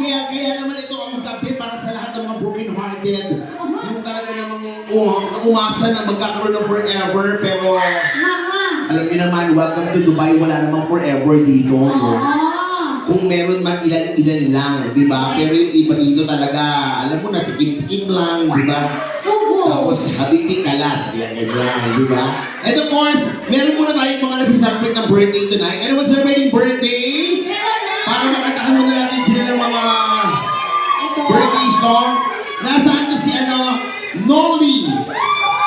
Kaya naman ito ang gabi para sa lahat ng mga broken-hearted. Yung talaga namang umasa na magkakaroon ng forever, pero alam niyo naman, welcome to Dubai, wala namang forever dito. No? Kung meron man ilan-ilan lang, di ba? Pero yung iba dito talaga, alam mo na, tikim-tikim lang, di ba? Tapos, habibi kalas, yan, di ba? And of course, meron muna tayong mga nasa-celebrate ng birthday tonight. Anyone celebrating birthday? Para makantakan muna natin sila ng mga birthday song. Nasaan to si Noli?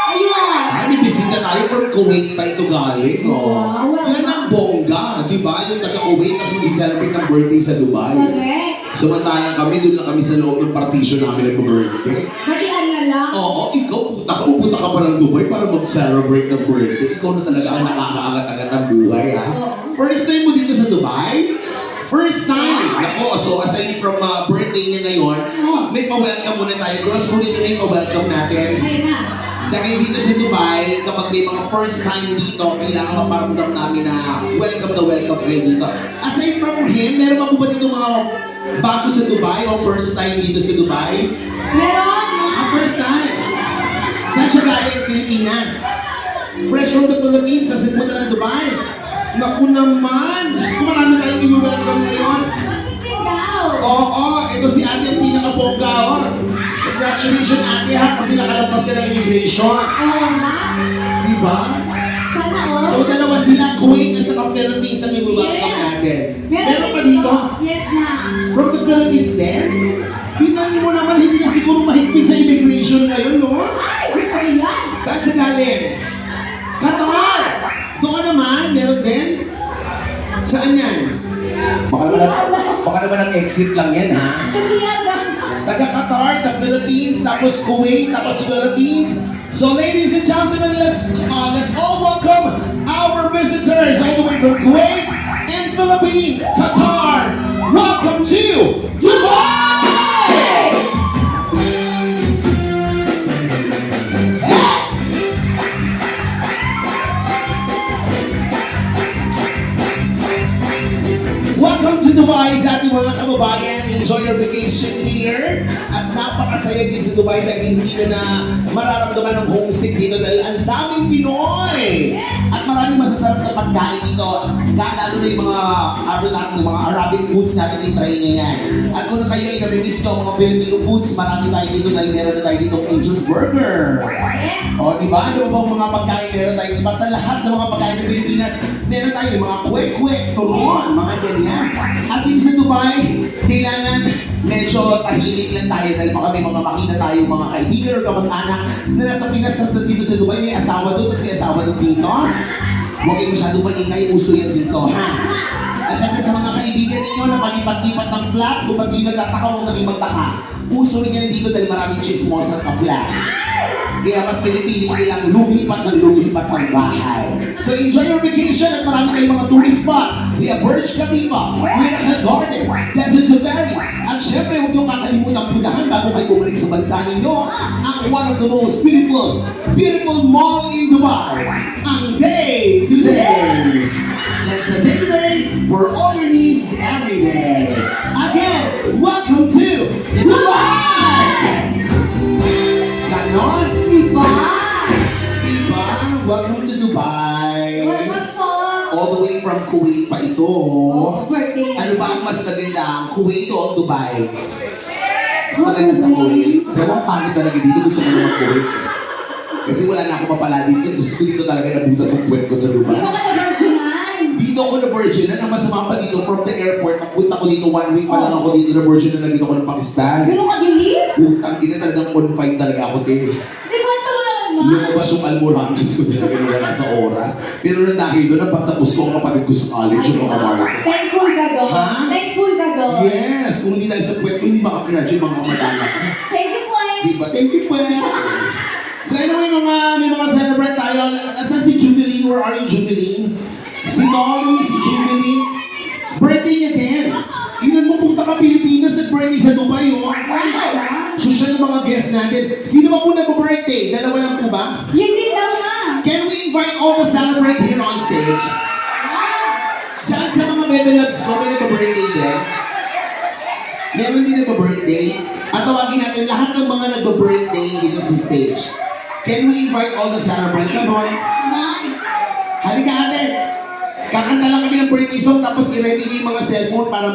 Ayun! Ay, may bisita tayo from Kuwait pa ito galing. Wow. Yan ang bongga, di ba? Yung taga-Kuwait, tapos mag-celebrate ng birthday sa Dubai. Correct. Samantalang kami, doon lang kami sa loob ng partition namin nag-birthday. Batian na lang. Oo, ikaw, pupunta ka pa ng Dubai para mag-celebrate ng birthday. Ikaw na talaga ang nakakaangat-angat ng buhay, ha? First time mo dito sa Dubai? First time! Nako, so aside from birthday niya ngayon, may pa-welcome muna tayo. Girls, kunin nyo na yung pa-welcome natin. Ayun na. Dahil dito sa Dubai, kapag may mga first time dito, kailangan maparamdam namin na welcome kayo dito. Aside from him, meron pa po ba dito mga bago sa Dubai o first time dito sa Dubai? Meron! First time! Saan siya galing? Pilipinas. Fresh from the Philippines, sa punta ng Dubai. Naku naman! Diyos ko, marami tayong i-welcome ngayon. Pagkikin daw! Oo, ito si ate ang pinaka-bongga. Congratulations ate ha, kasi nakalampas ka ng immigration. Oo na. Diba? Sana all. So dalawa sila, Kuwait at saka Philippines ang i-welcome natin. Meron pa dito? Yes, ma'am. From the Philippines din? Tingnan mo naman, hindi na siguro mahigpit sa immigration ngayon, no? Ay, gusto ko yan. Saan siya galing? Qatar! Doon naman, meron din? Saan yan? Baka naman ang exit lang yan, ha? Sa siya lang. Taga-Qatar, the Philippines, tapos Kuwait, tapos Philippines. So ladies and gentlemen, let's all welcome our visitors all the way from Kuwait and Philippines, Qatar. Welcome to Dubai! Welcome to Dubai sa ating mga kababayan. Enjoy your vacation here. At napakasaya din sa Dubai dahil hindi nyo na mararamdaman ng homesick dito dahil ang daming Pinoy. At maraming masasarap na pagkain dito. Lalo na yung mga Arabic foods natin i-try na yan. At kung kayo ay nabibis ko mga Filipino foods, marami tayo dito dahil meron na tayo dito Angel's Burger. O, diba? Ano ba ang mga pagkain meron tayo? Diba sa lahat ng mga pagkain ng Pilipinas, meron tayo yung mga kwek-kwek, turon, mga ganyan. At dito sa Dubai, kailangan medyo tahimik lang tayo dahil baka may mga makita tayo mga kaibigan o kamag-anak na nasa Pinas, nasa dito sa Dubai, may asawa doon, tapos may asawa doon dito. Huwag kayo masyadong maingay, uso yan dito, ha? At syempre sa mga kaibigan ninyo na palipat-lipat ng flat, kung ba't yung nagtataka, huwag naging magtaka. Uso rin yan dito dahil maraming chismosa ka flat. Kaya mas pinipili nilang lumipat ng bahay. So enjoy your vacation at marami kayong mga tourist spot. We have Burj Khalifa, Miracle Garden, Desert Safari. At syempre, huwag niyong kakalimutan puntahan bago kayo bumalik sa bansa ninyo ang one of the most beautiful mall in Dubai, ang Day to Day. That's a day for all your needs every day. Again, welcome to Dubai! Ganon? Diba? Diba? Welcome to Dubai. Welcome po. All the way from Kuwait pa ito. Birthday. Ano ba ang mas maganda? Ang Kuwait o ang Dubai? Mas maganda sa Kuwait. Pero ang pangit talaga dito. Gusto ko naman Kuwait. Kasi wala na ako mapala dito. Gusto ko dito talaga nabutas ang puwet ko sa Dito Dubai. ka na virginan. Dito ako na virgin. Ang masama pa dito from the airport. Napunta ko dito 1 week pa lang ako dito na virgin na nagdito ako ng Pakistan. Ganun ka bilis? Putang ina talagang on-fight talaga ako din. Di ba ito naman? Lumabas yung almoranas ko talaga na wala sa oras. Pero nang dahil doon, napagtapos ko ang kapatid ko sa college yung mga Marco. Thankful ka doon. Ha? Thankful ka doon. Yes! Kung hindi dahil sa puwet ko, hindi makagraduate mga kamag-anak ko. Thank you po. Diba? Thank you, puwet! So anyway, may mga celebrate tayo. Nasaan si Jubilee? Where are you, Jubilee? Si Nolly, si Jubilee. Birthday niya din. Tingnan mo, punta ka Pilipinas at birthday sa Dubai, oh. Social yung mga guests natin. Sino ba po nag-birthday? Dalawa lang po ba? Yun din daw nga. Can we invite all the celebrate here on stage? Diyan sa mga bebe loves ko, may nag-birthday din. meron din nagpa-birthday. At tawagin natin lahat ng mga nagpa-birthday dito sa stage. Can we invite all the celebrants? Come on. Halika ate. Kakanta lang kami ng birthday song tapos i-ready niyo yung mga cellphone para